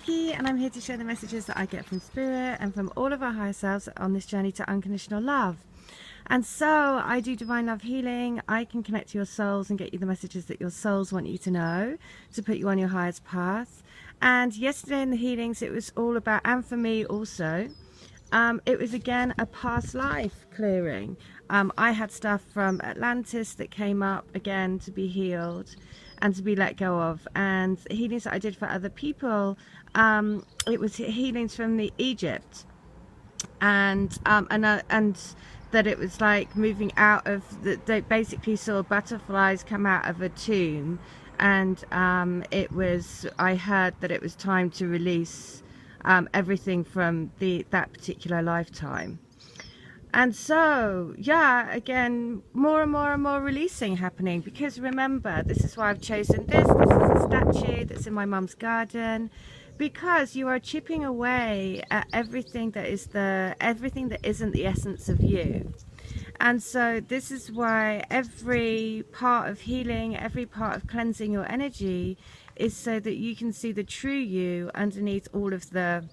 And I'm here to share the messages that I get from Spirit and from all of our higher selves on this journey to unconditional love. And so I do divine love healing. I can connect to your souls and get you the messages that your souls want you to know to put you on your highest path. And yesterday in the healings, it was all about, and for me also, it was again a past life clearing. I had stuff from Atlantis that came up again to be healed and to be let go of, and healings that I did for other people, it was healings from the Egypt, and that it was like moving out of they basically saw butterflies come out of a tomb, and I heard that it was time to release everything from that particular lifetime. And so, yeah, again, more and more and more releasing happening, because remember, this is why I've chosen this. This is a statue that's in my mum's garden, because you are chipping away at everything that isn't the essence of you. And so this is why every part of healing, every part of cleansing your energy is so that you can see the true you underneath all of the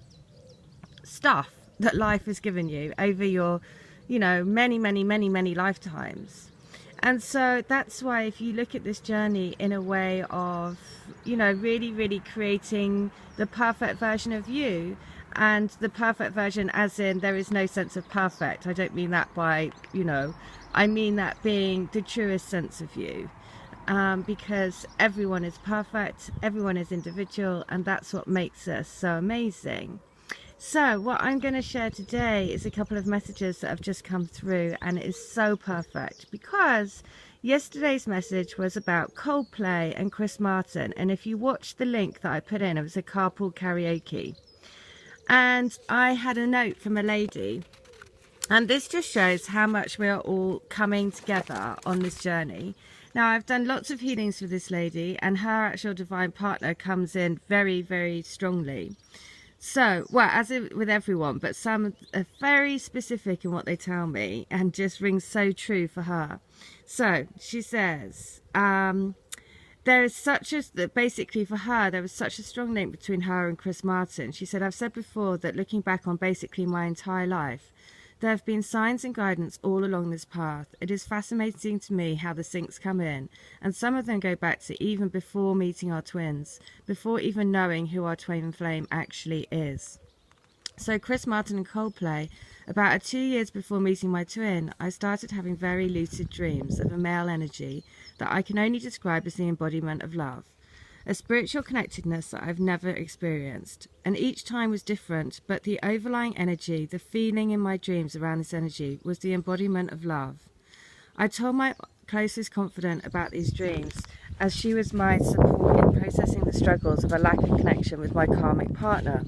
stuff that life has given you over your many lifetimes. And so that's why, if you look at this journey in a way of really creating the perfect version of you, and the perfect version as in there is no sense of perfect. I don't mean that by I mean that being the truest sense of you, because everyone is perfect, everyone is individual, and that's what makes us so amazing. So what I'm going to share today is a couple of messages that have just come through, and it is so perfect because yesterday's message was about Coldplay and Chris Martin, and if you watch the link that I put in, it was a carpool karaoke, and I had a note from a lady, and this just shows how much we are all coming together on this journey. Now, I've done lots of healings for this lady, and her actual divine partner comes in very strongly. So, well, as with everyone, but some are very specific in what they tell me and just rings so true for her. So, she says, there is basically for her, there was such a strong link between her and Chris Martin. She said, I've said before that looking back on basically my entire life, there have been signs and guidance all along this path. It is fascinating to me how the syncs come in, and some of them go back to even before meeting our twins, before even knowing who our twin flame actually is. So Chris Martin and Coldplay, about 2 years before meeting my twin, I started having very lucid dreams of a male energy that I can only describe as the embodiment of love. A spiritual connectedness that I've never experienced, and each time was different, but the overlying energy, the feeling in my dreams around this energy, was the embodiment of love. I told my closest confidant about these dreams, as she was my support in processing the struggles of a lack of connection with my karmic partner.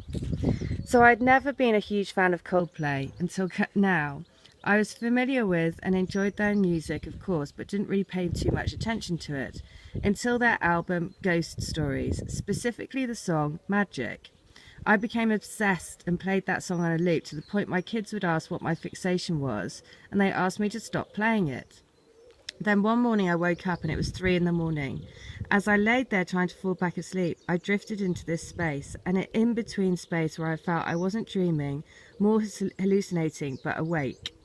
So I'd never been a huge fan of Coldplay until now. I was familiar with and enjoyed their music, of course, but didn't really pay too much attention to it until their album Ghost Stories, specifically the song Magic. I became obsessed and played that song on a loop to the point my kids would ask what my fixation was, and they asked me to stop playing it. Then one morning I woke up and it was 3 a.m. As I laid there trying to fall back asleep, I drifted into this space, an in-between space where I felt I wasn't dreaming, more hallucinating, but awake.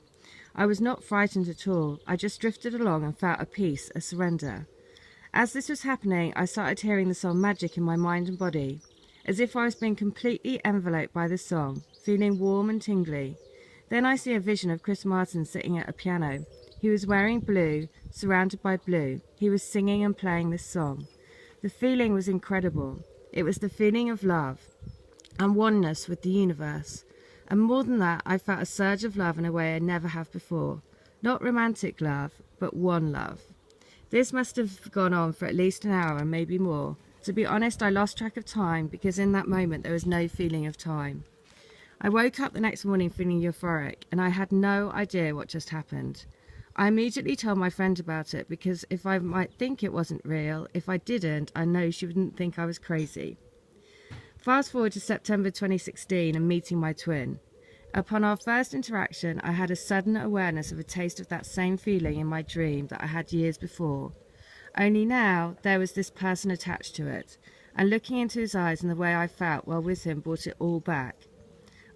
I was not frightened at all. I just drifted along and felt a peace, a surrender. As this was happening, I started hearing the song Magic in my mind and body, as if I was being completely enveloped by the song, feeling warm and tingly. Then I see a vision of Chris Martin sitting at a piano. He was wearing blue, surrounded by blue. He was singing and playing this song. The feeling was incredible. It was the feeling of love and oneness with the universe. And more than that, I felt a surge of love in a way I never have before. Not romantic love, but one love. This must have gone on for at least an hour and maybe more. To be honest, I lost track of time because in that moment there was no feeling of time. I woke up the next morning feeling euphoric, and I had no idea what just happened. I immediately told my friend about it because if I might think it wasn't real, if I didn't, I know she wouldn't think I was crazy. Fast forward to September 2016 and meeting my twin. Upon our first interaction, I had a sudden awareness of a taste of that same feeling in my dream that I had years before. Only now, there was this person attached to it. and looking into his eyes and the way I felt while with him brought it all back.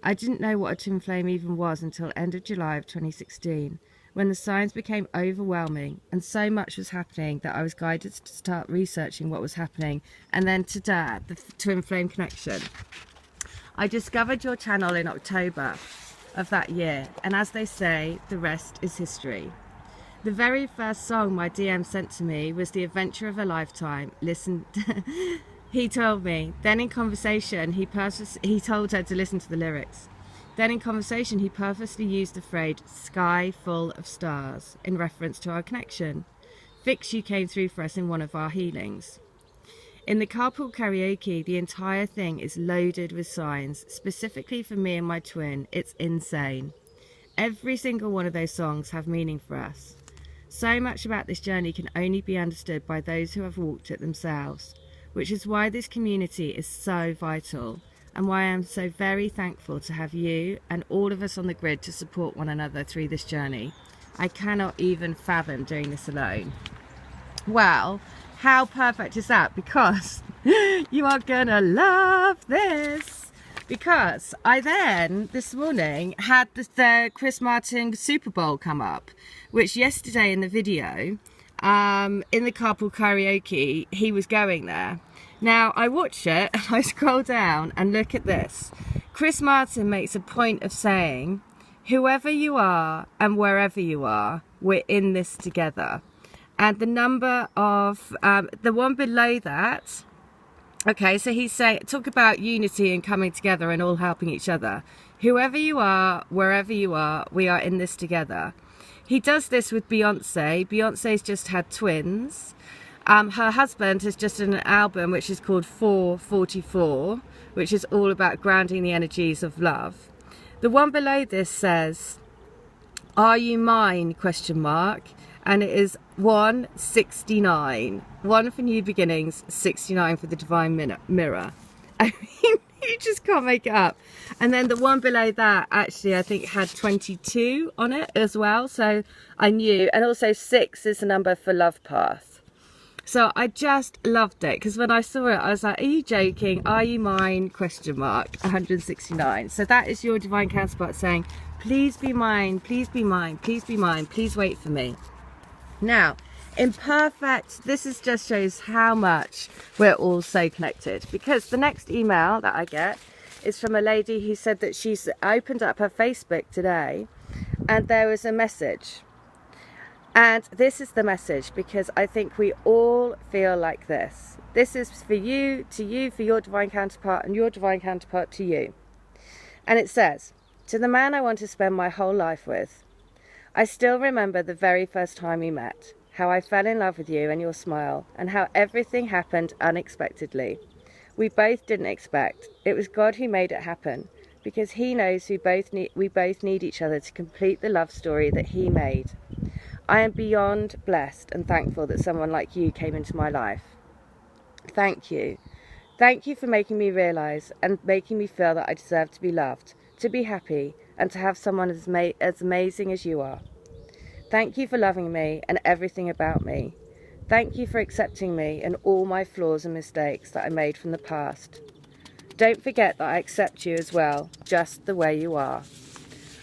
I didn't know what a twin flame even was until end of July of 2016, when the signs became overwhelming and so much was happening that I was guided to start researching what was happening, and then to Dad, the twin flame connection. I discovered your channel in October of that year, and as they say, the rest is history. The very first song my DM sent to me was The Adventure of a Lifetime. Listen, he told me. Then in conversation, he told her to listen to the lyrics. Then in conversation, he purposely used the phrase "sky full of stars" in reference to our connection. Vix, you came through for us in one of our healings. In the carpool karaoke, the entire thing is loaded with signs, specifically for me and my twin. It's insane. Every single one of those songs have meaning for us. So much about this journey can only be understood by those who have walked it themselves, which is why this community is so vital, and why I am so very thankful to have you and all of us on the grid to support one another through this journey. I cannot even fathom doing this alone. Well, how perfect is that? Because you are gonna love this. Because I then, this morning, had the Chris Martin Super Bowl come up, which yesterday in the video, in the carpool karaoke, he was going there. Now, I watch it, and I scroll down, and look at this. Chris Martin makes a point of saying, whoever you are and wherever you are, we're in this together. And the number of, the one below that, okay, so he's saying, talk about unity and coming together and all helping each other. Whoever you are, wherever you are, we are in this together. He does this with Beyonce. Beyonce's just had twins. Her husband has just done an album which is called 444, which is all about grounding the energies of love. The one below this says, "Are you mine?" ? And it is 169. 1 for new beginnings, 69 for the divine mirror. I mean, you just can't make it up. And then the one below that, actually, I think had 22 on it as well. So I knew. And also 6 is the number for love path. So I just loved it, because when I saw it, I was like, are you joking? Are you mine? ? 169. So that is your divine counterpart saying, please be mine, please be mine, please be mine, please wait for me. Now, imperfect, this is just shows how much we're all so connected, because the next email that I get is from a lady who said that she's opened up her Facebook today and there was a message. And this is the message, because I think we all feel like this. This is for you, for your divine counterpart, and your divine counterpart to you. And it says, to the man I want to spend my whole life with. I still remember the very first time we met, how I fell in love with you and your smile, and how everything happened unexpectedly. We both didn't expect. It was God who made it happen, because he knows we both need each other to complete the love story that he made. I am beyond blessed and thankful that someone like you came into my life. Thank you. Thank you for making me realise and making me feel that I deserve to be loved, to be happy, and to have someone as amazing as you are. Thank you for loving me and everything about me. Thank you for accepting me and all my flaws and mistakes that I made from the past. Don't forget that I accept you as well, just the way you are.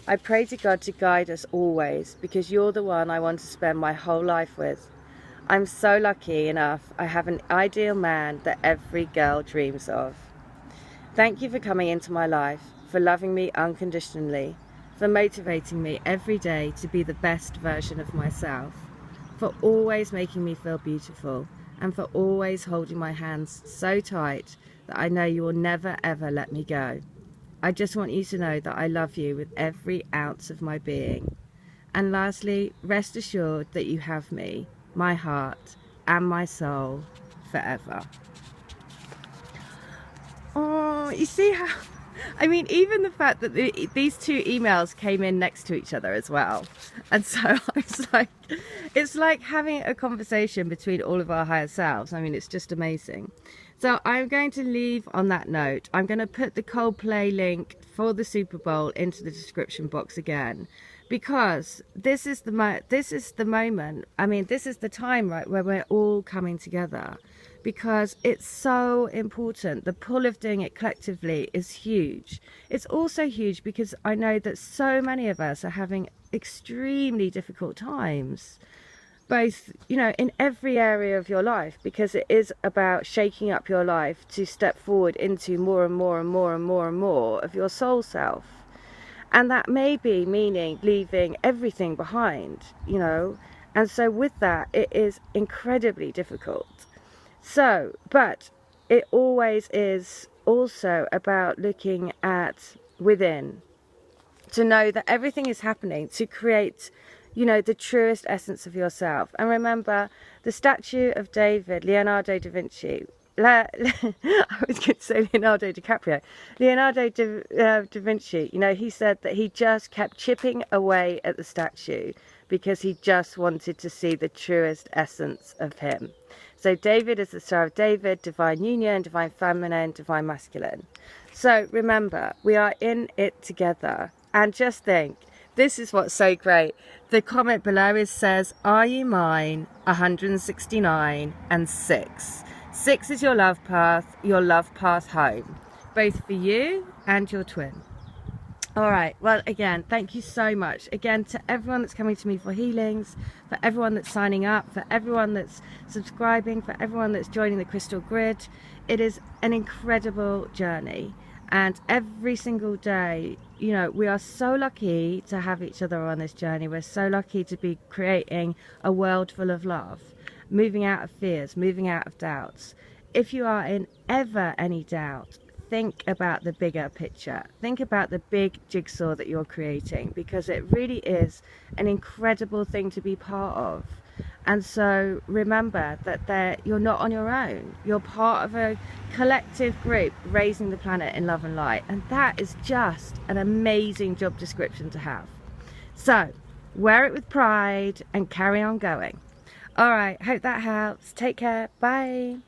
I pray to God to guide us always, because you're the one I want to spend my whole life with. I'm so lucky enough I have an ideal man that every girl dreams of. Thank you for coming into my life, for loving me unconditionally, for motivating me every day to be the best version of myself, for always making me feel beautiful, and for always holding my hands so tight that I know you will never ever let me go. I just want you to know that I love you with every ounce of my being. And lastly, rest assured that you have me, my heart, and my soul forever. Oh, you see how... I mean, even the fact that these two emails came in next to each other as well. And so it's like having a conversation between all of our higher selves. I mean, it's just amazing. So I'm going to leave on that note. I'm going to put the Coldplay link for the Super Bowl into the description box again, because this is the moment. I mean, this is the time, right, where we're all coming together. because it's so important. The pull of doing it collectively is huge. It's also huge because I know that so many of us are having extremely difficult times, both, you know, in every area of your life, because it is about shaking up your life to step forward into more and more and more and more and more of your soul self. And that may be meaning leaving everything behind, you know, and so with that it is incredibly difficult. So, but it always is also about looking at within, to know that everything is happening to create, you know, the truest essence of yourself. And remember, the statue of David, Leonardo da Vinci, I was going to say Leonardo DiCaprio. Leonardo da Vinci, you know, he said that he just kept chipping away at the statue because he just wanted to see the truest essence of him. So David is the Star of David, divine union, divine feminine, divine masculine. So remember, we are in it together. And just think, this is what's so great. The comment below says, are you mine? 169 and 6. 6 is your love path home, both for you and your twin. All right, well, again, thank you so much. Again, to everyone that's coming to me for healings, for everyone that's signing up, for everyone that's subscribing, for everyone that's joining the Crystal Grid. It is an incredible journey. And every single day, you know, we are so lucky to have each other on this journey. We're so lucky to be creating a world full of love, moving out of fears, moving out of doubts. If you are in ever any doubt, think about the bigger picture. Think about the big jigsaw that you're creating, because it really is an incredible thing to be part of. And so remember that you're not on your own. You're part of a collective group raising the planet in love and light. And that is just an amazing job description to have. So wear it with pride and carry on going. All right, hope that helps. Take care. Bye.